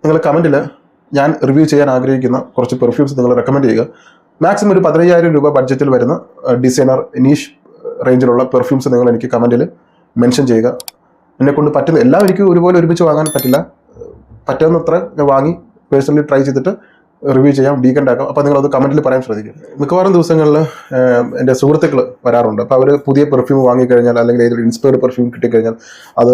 നിങ്ങൾ കമൻറ്റിൽ ഞാൻ റിവ്യൂ ചെയ്യാൻ ആഗ്രഹിക്കുന്ന കുറച്ച് പെർഫ്യൂംസ് നിങ്ങൾ റെക്കമെൻഡ് ചെയ്യുക. മാക്സിമം ഒരു 15,000 രൂപ ബഡ്ജറ്റിൽ വരുന്ന ഡിസൈനർ നീഷ് റേഞ്ചിലുള്ള പെർഫ്യൂംസ് നിങ്ങൾ എനിക്ക് കമൻറ്റിൽ മെൻഷൻ ചെയ്യുക. എന്നെക്കൊണ്ട് പറ്റുന്ന എല്ലാം എനിക്ക് ഒരുമിച്ച് വാങ്ങാൻ പറ്റില്ല. പറ്റുന്നത്ര ഞാൻ വാങ്ങി പേഴ്സണലി ട്രൈ ചെയ്തിട്ട് റിവ്യൂ ചെയ്യാം, ഡീക്കൻ്റ് ആക്കാം. അപ്പോൾ നിങ്ങളത് കമൻറ്റിൽ പറയാൻ ശ്രദ്ധിക്കും. മിക്കവാറും ദിവസങ്ങളിൽ എൻ്റെ സുഹൃത്തുക്കൾ വരാറുണ്ട്. അപ്പോൾ അവർ പുതിയ പെർഫ്യൂം വാങ്ങിക്കഴിഞ്ഞാൽ അല്ലെങ്കിൽ ഏതൊരു ഇൻസ്പയർഡ് പെർഫ്യൂം കിട്ടിക്കഴിഞ്ഞാൽ അത്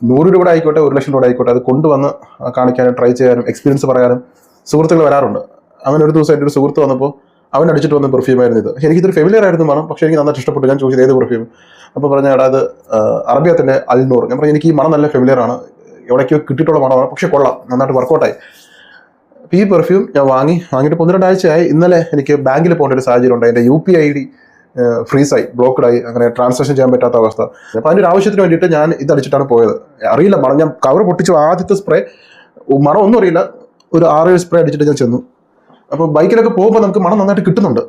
100 രൂപ ആയിക്കോട്ടെ 1,00,000 രൂപ ആയിക്കോട്ടെ അത് കൊണ്ടുവന്ന് കാണിക്കാനും ട്രൈ ചെയ്യാനും എക്സ്പീരിയൻസ് പറയാനും സുഹൃത്തുക്കൾ വരാറുണ്ട്. അങ്ങനെ ഒരു ദിവസം എൻ്റെ ഒരു സുഹൃത്ത് വന്നപ്പോൾ അവൻ അടിച്ചിട്ട് വന്ന പെർഫ്യൂമായിരുന്നു ഇത്. പക്ഷേ എനിക്കിതൊരു ഫെമിലിയർ ആയിരുന്നു മണം, പക്ഷേ എനിക്ക് നന്നായിട്ട് ഇഷ്ടപ്പെട്ടു. ഞാൻ ചോദിച്ചത് ഏത് പെർഫ്യൂം? അപ്പോൾ പറഞ്ഞാൽ അത് അറബിയത്തിൻ്റെ അൽനൂർ. ഞാൻ പറഞ്ഞു എനിക്ക് ഈ മണം നല്ല ഫെമിലിയർ ആണ്, എവിടേക്കോ കിട്ടിയിട്ടുള്ള മണമാണ്, പക്ഷേ കൊള്ളാം, നന്നായിട്ട് വർക്കൗട്ടായി. അപ്പോൾ ഈ പെർഫ്യൂം ഞാൻ വാങ്ങിയിട്ട് 1-2 ആഴ്ചയായി. ഇന്നലെ എനിക്ക് ബാങ്കിൽ പോകേണ്ട ഒരു സാഹചര്യം ഉണ്ടായി. എൻ്റെ UPI ഫ്രീസായി, ബ്ലോക്ക്ഡായി, അങ്ങനെ ട്രാൻസാക്ഷൻ ചെയ്യാൻ പറ്റാത്ത അവസ്ഥ. അപ്പോൾ അതിൻ്റെ ഒരു ആവശ്യത്തിന് വേണ്ടിയിട്ട് ഞാൻ ഇതടിച്ചിട്ടാണ് പോയത്. അറിയില്ല മണം, ഞാൻ കവർ പൊട്ടിച്ചു. ആദ്യത്തെ സ്പ്രേ മണം ഒന്നും അറിയില്ല, ഒരു 6-7 സ്പ്രേ അടിച്ചിട്ട് ഞാൻ ചെന്നു. അപ്പോൾ ബൈക്കിലൊക്കെ പോകുമ്പോൾ നമുക്ക് മണം നന്നായിട്ട് കിട്ടുന്നുണ്ട്,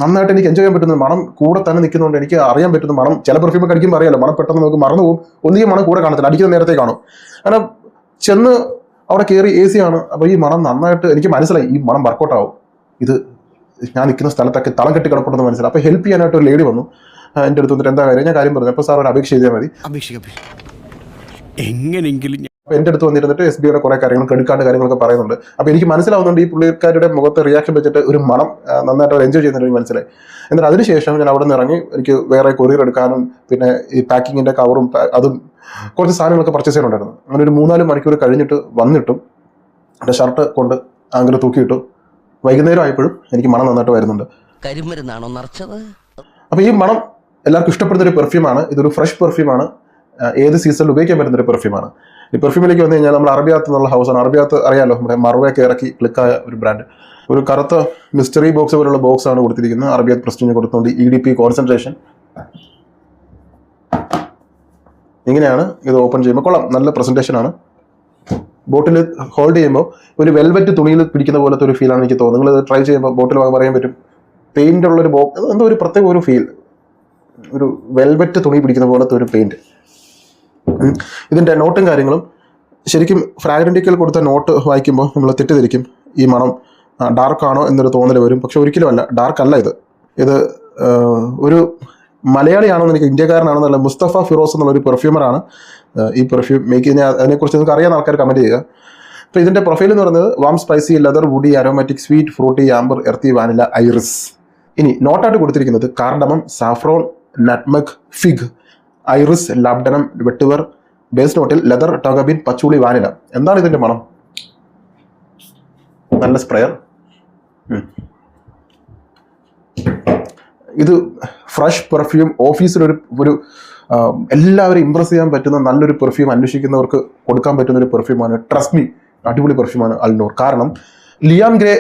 നന്നായിട്ട് എനിക്ക് എൻജോയ് ചെയ്യാൻ പറ്റുന്നു. മണം കൂടെ തന്നെ നിൽക്കുന്നുണ്ട്, എനിക്ക് അറിയാൻ പറ്റുന്നു മണം. ചില പെർഫ്യൂം കഴിക്കുമ്പോൾ അറിയാലോ മണം പെട്ടെന്ന് നമുക്ക് മറന്നു പോകും, ഒന്നിനും മണം കൂടെ കാണത്തില്ല, അടിക്കുന്ന നേരത്തെ കാണും. അങ്ങനെ ചെന്ന് അവിടെ കയറി AC ആണ്. അപ്പോൾ ഈ മണം നന്നായിട്ട് എനിക്ക് മനസ്സിലായി ഈ മണം വർക്കൗട്ട് ആവും, ഇത് ഞാൻ നിൽക്കുന്ന സ്ഥലത്തൊക്കെ തളം കെട്ടി കിടപ്പുണ്ടെന്ന് മനസ്സിലായി. അപ്പോൾ ഹെൽപ്പ് ചെയ്യാനായിട്ട് ഒരു ലേഡി വന്നു എൻ്റെ അടുത്ത് വന്നിട്ട് എന്താ കാര്യം, ഞാൻ കാര്യം പറഞ്ഞു. അപ്പോൾ സാർ ഒരു അപേക്ഷ ചെയ്താൽ മതി. എങ്ങനെയെങ്കിലും അപ്പോൾ എൻ്റെ അടുത്ത് വന്നിരുന്നിട്ട് SBIയുടെ കുറേ കാര്യങ്ങൾ, ക്രെഡിറ്റ് കാർഡ് കാര്യങ്ങളൊക്കെ പറയുന്നുണ്ട്. അപ്പോൾ എനിക്ക് മനസ്സിലാവുന്നുണ്ട് ഈ പുള്ളിക്കാരുടെ മുഖത്ത് റിയാക്ഷൻ വെച്ചിട്ട് ഒരു മണം നന്നായിട്ട് അവർ എൻജോയ് ചെയ്യുന്നുണ്ട് എനിക്ക് മനസ്സിലായി. എന്നിട്ട് അതിനുശേഷം ഞാൻ അവിടെ നിന്ന് ഇറങ്ങി എനിക്ക് വേറെ കൊറിയർ എടുക്കാനും പിന്നെ ഈ പാക്കിങ്ങിൻ്റെ കവറും അതും കുറച്ച് സാധനങ്ങളൊക്കെ പർച്ചേസ് ചെയ്യാനുണ്ടായിരുന്നു. അങ്ങനെ ഒരു 3-4 മണിക്കൂർ കഴിഞ്ഞിട്ട് വന്നിട്ടും എൻ്റെ ഷർട്ട് കൊണ്ട് അങ്ങനെ തൂക്കിയിട്ടു. വൈകുന്നേരം ആയപ്പോഴും എനിക്ക് മണം നന്നായിട്ട് വരുന്നുണ്ട്. കരിമരുന്നാണോ നിറച്ചത്? അപ്പോൾ ഈ മണം എല്ലാവർക്കും ഇഷ്ടപ്പെടുന്ന ഒരു പെർഫ്യൂമാണ്. ഇതൊരു ഫ്രഷ് പെർഫ്യൂമാണ്, ഏത് സീസണിൽ ഉപയോഗിക്കാൻ പറ്റുന്ന ഒരു പെർഫ്യൂമാണ്. ഈ പെർഫ്യൂമിലേക്ക് വന്നു കഴിഞ്ഞാൽ നമ്മൾ അറബിയാത്ത് എന്നുള്ള ഹൗസാണ്. അറബിയാത്ത് അറിയാലോ, നമ്മുടെ മർവയൊക്കെ ഇറക്കി ക്ലിക്കായ ഒരു ബ്രാൻഡ്. ഒരു കറുത്ത മിസ്റ്ററി ബോക്സ് പോലുള്ള ബോക്സാണ് കൊടുത്തിരിക്കുന്നത്. അറബിയാത്ത് പ്രസ്റ്റീജിന് കൊടുത്തുകൊണ്ട് EDP കോൺസെൻട്രേഷൻ ഇങ്ങനെയാണ്. ഇത് ഓപ്പൺ ചെയ്യുമ്പോൾ കൊള്ളാം, നല്ല പ്രസൻറ്റേഷനാണ്. ബോട്ടിൽ ഹോൾഡ് ചെയ്യുമ്പോൾ ഒരു വെൽവെറ്റ് തുണിയിൽ പിടിക്കുന്ന പോലത്തെ ഒരു ഫീലാണ് എനിക്ക് തോന്നുന്നത്. നിങ്ങളിത് ട്രൈ ചെയ്യുമ്പോൾ ബോട്ടിൽ പറയാൻ പറ്റും, പെയിൻ്റ് ഉള്ളൊരു ബോക്സ്, എന്തോ ഒരു പ്രത്യേക ഒരു ഫീൽ, ഒരു വെൽവെറ്റ് തുണി പിടിക്കുന്ന പോലത്തെ ഒരു പെയിൻറ്റ്. ഇതിൻ്റെ നോട്ടും കാര്യങ്ങളും ശരിക്കും ഫ്രാഗ്രൻറ്റിക്കൽ കൊടുത്ത നോട്ട് വായിക്കുമ്പോൾ നമ്മൾ തെറ്റിദ്ധരിക്കും ഈ മണം ഡാർക്കാണോ എന്നൊരു തോന്നൽ വരും. പക്ഷെ ഒരിക്കലും അല്ല, ഡാർക്ക് അല്ല ഇത്. ഒരു മലയാളിയാണെന്ന് എനിക്ക് ഇന്ത്യക്കാരനാണെന്നല്ല, മുസ്തഫ ഫിറോസ് എന്നുള്ളൊരു പെർഫ്യൂമറാണ് ഈ പെർഫ്യൂം മേക്ക് ചെയ്യുന്നത്. അതിനെക്കുറിച്ച് നിങ്ങൾക്ക് അറിയാവുന്ന ആൾക്കാർ കമൻറ്റ് ചെയ്യുക. അപ്പോൾ ഇതിൻ്റെ പ്രൊഫൈൽ എന്ന് പറയുന്നത് warm spicy leather woody aromatic sweet fruity amber earthy vanilla iris. ഇനി നോട്ടായിട്ട് കൊടുത്തിരിക്കുന്നത് cardamom, saffron, nutmeg, fig, iris, labdanum, vetiver. Base നോട്ടിൽ ലെതർ, ടോഗബിൻ, പച്ചൂളി, വാനില. എന്താണ് ഇതിൻ്റെ മണം? നല്ല സ്പ്രെയർ. ഇത് ഫ്രഷ് പെർഫ്യൂം, ഓഫീസിലൊരു എല്ലാവരും ഇമ്പ്രസ് ചെയ്യാൻ പറ്റുന്ന നല്ലൊരു പെർഫ്യൂം അന്വേഷിക്കുന്നവർക്ക് കൊടുക്കാൻ പറ്റുന്ന ഒരു പെർഫ്യൂമാണ്. ട്രസ്റ്റ് മീ, അടിപൊളി പെർഫ്യൂമാണ് അൽനൂർ. കാരണം ലിയാം ഗ്രേ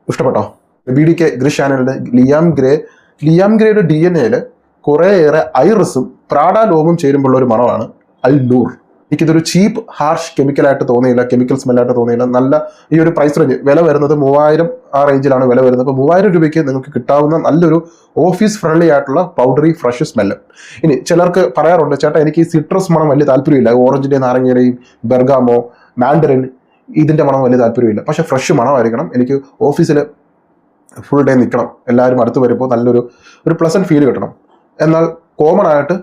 ഇഷ്ടപ്പെട്ടോ? BDK ഗ്രിഷ് ചാനലിൻ്റെ ലിയാം ഗ്രേയുടെ DNA കുറേയേറെ ഐറിസും പ്രാഡാലോമും ചേരുമ്പോഴുള്ള ഒരു മണമാണ് അൽനൂർ. എനിക്കിതൊരു ചീപ്പ് ഹാർഷ് കെമിക്കലായിട്ട് തോന്നിയില്ല, കെമിക്കൽ സ്മെല്ലായിട്ട് തോന്നിയില്ല. നല്ല ഈ ഒരു പ്രൈസ് റേഞ്ച്, വില വരുന്നത് 3000 ആ റേഞ്ചിലാണ് വില വരുന്നത്. അപ്പോൾ 3000 രൂപയ്ക്ക് നിങ്ങൾക്ക് കിട്ടാവുന്ന നല്ലൊരു ഓഫീസ് ഫ്രണ്ട്ലി ആയിട്ടുള്ള പൗഡറി ഫ്രഷ് സ്മെല്ല്. ഇനി ചിലർക്ക് പറയാറുണ്ട്, ചേട്ടാ എനിക്ക് ഈ സിട്രസ് മണം വലിയ താല്പര്യമില്ല, ഓറഞ്ചിൻ്റെയും നാരങ്ങയുടെയും ബെർഗാമോ, മാൻഡറിൻ ഇതിൻ്റെ മണം വലിയ താല്പര്യമില്ല. പക്ഷേ ഫ്രഷ് മണമായിരിക്കണം. എനിക്ക് ഓഫീസിൽ ഫുൾ ഡേ നിൽക്കണം, എല്ലാവരും അടുത്ത് വരുമ്പോൾ നല്ലൊരു പ്ലസൻറ്റ് ഫീൽ കിട്ടണം. എന്നാൽ കോമൺ ആയിട്ട്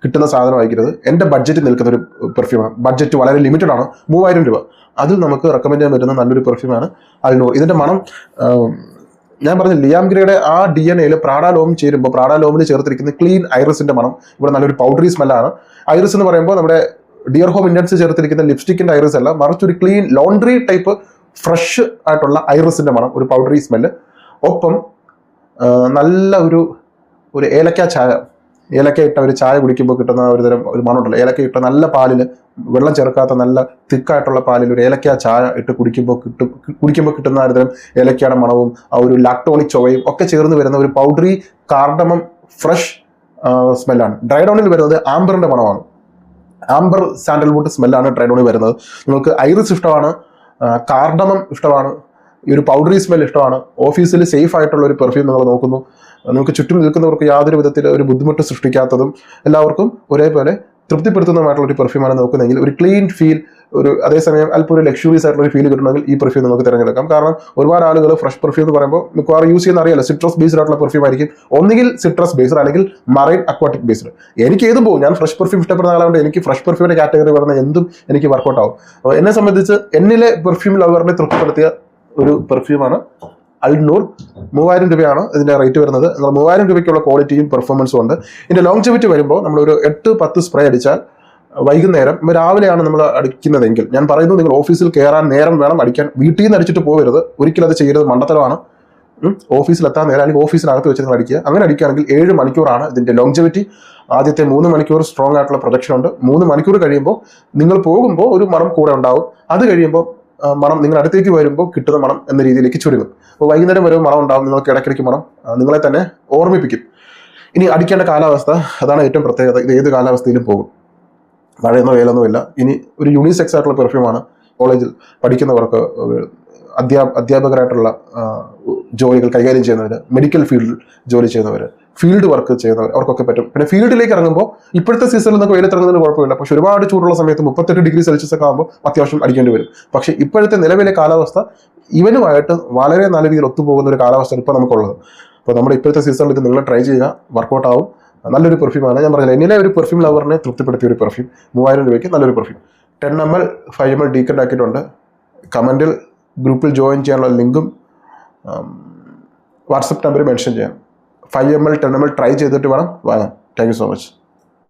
കിട്ടുന്ന സാധനം ആയിരിക്കരുത്. എൻ്റെ ബഡ്ജറ്റിൽ നിൽക്കുന്ന ഒരു പെർഫ്യൂമാണ്. ബഡ്ജറ്റ് വളരെ ലിമിറ്റഡ് ആണ്, 3000 രൂപ. അതിൽ നമുക്ക് റെക്കമെൻഡ് ചെയ്യാൻ പറ്റുന്ന നല്ലൊരു പെർഫ്യൂമാണ് അൽനൂർ. ഇതിൻ്റെ മണം ഞാൻ പറഞ്ഞ ലിയാം ഗ്രേയുടെ ആ DNA പ്രാഡാലോം ചേരുമ്പോൾ പ്രാഡാലോമിൽ ചേർത്തിരിക്കുന്ന ക്ലീൻ ഐറിസിൻ്റെ മണം. ഇവിടെ നല്ലൊരു പൗഡറി സ്മെല്ലാണ്. ഐറിസ് എന്ന് പറയുമ്പോൾ നമ്മുടെ ഡിയർ ഹോം ഇന്ത്യൻസ് ചേർത്തിരിക്കുന്ന ലിപ്സ്റ്റിക്കിൻ്റെ ഐറിസ് അല്ല, മറിച്ച് ഒരു ക്ലീൻ ലോണ്ട്രി ടൈപ്പ് ഫ്രഷ് ആയിട്ടുള്ള ഐറിസിൻ്റെ മണം, ഒരു പൗഡറി സ്മെല്ല്. ഒപ്പം നല്ല ഒരു ഏലക്ക ഇട്ട ഒരു ചായ കുടിക്കുമ്പോൾ കിട്ടുന്ന ഒരു മണമുണ്ടല്ലോ. ഏലക്ക ഇട്ട നല്ല പാലിൽ, വെള്ളം ചേർക്കാത്ത നല്ല തിക്കായിട്ടുള്ള പാലിൽ ഒരു ഏലക്ക ചായ ഇട്ട് കുടിക്കുമ്പോൾ കിട്ടുന്ന ഒരുതരം ഏലക്കയുടെ മണവും ആ ഒരു ലാക്ടോണിക് ചൊവയും ഒക്കെ ചേർന്ന് വരുന്ന ഒരു പൗഡറി കാർഡമം ഫ്രഷ് സ്മെല്ലാണ്. ഡ്രൈഡോണിൽ വരുന്നത് ആംബറിൻ്റെ മണമാണ്. ആംബർ സാൻഡൽവുഡ് സ്മെല്ലാണ് ഡ്രൈഡോണിൽ വരുന്നത്. നിങ്ങൾക്ക് ഐറിസ് ഇഷ്ടമാണ്, കാർഡമം ഇഷ്ടമാണ്, ഈ ഒരു പൗഡറി സ്മെൽ ഇഷ്ടമാണ്, ഓഫീസിൽ സേഫ് ആയിട്ടുള്ള ഒരു പെർഫ്യൂം നിങ്ങൾ നോക്കുന്നു, നിങ്ങൾക്ക് ചുറ്റും നിൽക്കുന്നവർക്ക് യാതൊരു വിധത്തിൽ ഒരു ബുദ്ധിമുട്ട് സൃഷ്ടിക്കാത്തതും എല്ലാവർക്കും ഒരേപോലെ തൃപ്തിപ്പെടുത്തുന്നതായിട്ടുള്ള ഒരു പെർഫ്യൂമാണ് നോക്കുന്നതെങ്കിൽ, ഒരു ക്ലീൻ ഫീൽ, ഒരു അതേസമയം അല്പം ഒരു ലക്ഷറീസ് ആയിട്ടുള്ള ഒരു ഫീൽ കിട്ടണമെങ്കിൽ ഈ പെർഫ്യൂം നമുക്ക് തിരഞ്ഞെടുക്കാം. കാരണം ഒരുപാട് ആളുകൾ ഫ്രഷ് പെർഫ്യൂം എന്ന് പറയുമ്പോൾ മിക്കവാറും യൂസ് ചെയ്യുന്ന അറിയാലോ, സിട്രസ് ബേസ്ഡ് ആയിട്ടുള്ള പെർഫ്യൂം ആയിരിക്കും. ഒന്നുകിൽ സിട്രസ് ബേസ്ഡ് അല്ലെങ്കിൽ മറൈൻ അക്വാട്ടിക് ബേസ്ഡ്. എനിക്ക് ഏതും പോകും. ഞാൻ ഫ്രഷ് പെർഫ്യൂം ഇഷ്ടപ്പെടുന്ന ആളായതുകൊണ്ട് എനിക്ക് ഫ്രഷ് പെർഫ്യൂമിന്റെ കാറ്റഗറി വരുന്ന എന്തും എനിക്ക് വർക്കൗട്ട് ആവും. അപ്പോൾ എന്നെ സംബന്ധിച്ച് എന്നിലെ പെർഫ്യൂം ലവറിനെ തൃപ്തിപ്പെടുത്തിയ ഒരു പെർഫ്യൂമാണ് അൽനൂർ. 3000 രൂപയാണ് ഇതിന്റെ റേറ്റ് വരുന്നത്. 3000 രൂപയ്ക്കുള്ള ക്വാളിറ്റിയും പെർഫോമൻസും ഉണ്ട്. ഇതിന്റെ ലോങ്ജിവിറ്റി വരുമ്പോൾ നമ്മളൊരു 8-10 സ്പ്രേ അടിച്ചാൽ വൈകുന്നേരം രാവിലെയാണ് നമ്മൾ അടിക്കുന്നതെങ്കിൽ, ഞാൻ പറയുന്നു നിങ്ങൾ ഓഫീസിൽ കയറാൻ നേരം വേണം അടിക്കാൻ. വീട്ടിൽ നിന്ന് അടിച്ചിട്ട് പോകരുത്, ഒരിക്കലും അത് ചെയ്യരുത്, മണ്ടത്തരമാണ്. ഓഫീസിലെത്താൻ നേരം അല്ലെങ്കിൽ ഓഫീസിനകത്ത് വെച്ച് നിങ്ങൾ അടിക്കുക. അങ്ങനെ അടിക്കുകയാണെങ്കിൽ 7 മണിക്കൂറാണ് ഇതിന്റെ ലോങ്ജിവിറ്റി. ആദ്യത്തെ 3 മണിക്കൂർ സ്ട്രോങ് ആയിട്ടുള്ള പ്രൊജക്ഷൻ ഉണ്ട്. 3 മണിക്കൂർ കഴിയുമ്പോൾ നിങ്ങൾ പോകുമ്പോൾ ഒരു മണം കൂടെ ഉണ്ടാവും. അത് കഴിയുമ്പോൾ മണം നിങ്ങൾ അടുത്തേക്ക് വരുമ്പോൾ കിട്ടുന്ന മണം എന്ന രീതിയിലേക്ക് ചുരുങ്ങും. അപ്പോൾ വൈകുന്നേരം വരുമ്പോൾ മണം ഉണ്ടാവും, നിങ്ങൾക്ക് ഇടയ്ക്കിടയ്ക്ക് മണം നിങ്ങളെ തന്നെ ഓർമ്മിപ്പിക്കും. ഇനി അടിക്കേണ്ട കാലാവസ്ഥ, അതാണ് ഏറ്റവും പ്രത്യേകത. ഇത് ഏത് കാലാവസ്ഥയിലും പോകും, മഴയൊന്നോ വെയിലൊന്നുമില്ല. ഇനി ഒരു യൂണിസെക്സ് ആയിട്ടുള്ള പെർഫ്യൂമാണ്. കോളേജിൽ പഠിക്കുന്നവർക്ക്, അധ്യാപകരായിട്ടുള്ള ജോലികൾ കൈകാര്യം ചെയ്യുന്നവർ, മെഡിക്കൽ ഫീൽഡിൽ ജോലി ചെയ്യുന്നവർ, ഫീൽഡ് വർക്ക് ചെയ്യുന്നവർ, അവർക്കൊക്കെ പറ്റും. പിന്നെ ഫീൽഡിലേക്ക് ഇറങ്ങുമ്പോൾ ഇപ്പോഴത്തെ സീസണിൽ നമുക്ക് വെയിലത്തിറങ്ങുന്നതിന് കുഴപ്പമില്ല. പക്ഷെ ഒരുപാട് ചൂടുള്ള സമയത്ത് 38 ഡിഗ്രി സെൽഷ്യസ് ഒക്കെ ആകുമ്പോൾ അത്യാവശ്യം അടിക്കേണ്ടി വരും. പക്ഷെ ഇപ്പോഴത്തെ നിലവിലെ കാലാവസ്ഥ ഇവനുമായിട്ട് വളരെ നല്ല രീതിയിൽ ഒത്തുപോകുന്ന ഒരു കാലാവസ്ഥയാണ് ഇപ്പോൾ നമുക്കുള്ളത്. അപ്പോൾ നമ്മുടെ ഇപ്പോഴത്തെ സീസണിൽ ഇത് നിങ്ങൾ ട്രൈ ചെയ്യുക, വർക്കൗട്ട് ആവും. നല്ലൊരു പെർഫ്യൂമാണ്. ഞാൻ പറഞ്ഞില്ല, എന്നിലെ ഒരു പെർഫ്യൂം ലവറിനെ തൃപ്തിപ്പെടുത്തിയ ഒരു പെർഫ്യൂം. 3000 രൂപയ്ക്ക് നല്ലൊരു പെർഫ്യൂം. 10 ml 5 ml ഡീക്കൻ്റ് ആക്കിയിട്ടുണ്ട്. കമൻറ്റിൽ ഗ്രൂപ്പിൽ ജോയിൻ ചെയ്യാനുള്ള ലിങ്കും വാട്സപ്പ് നമ്പർ മെൻഷൻ ചെയ്യാം. 5 ml 10 ml ട്രൈ ചെയ്തിട്ട് വേണം വാങ്ങാൻ. Thank you so much.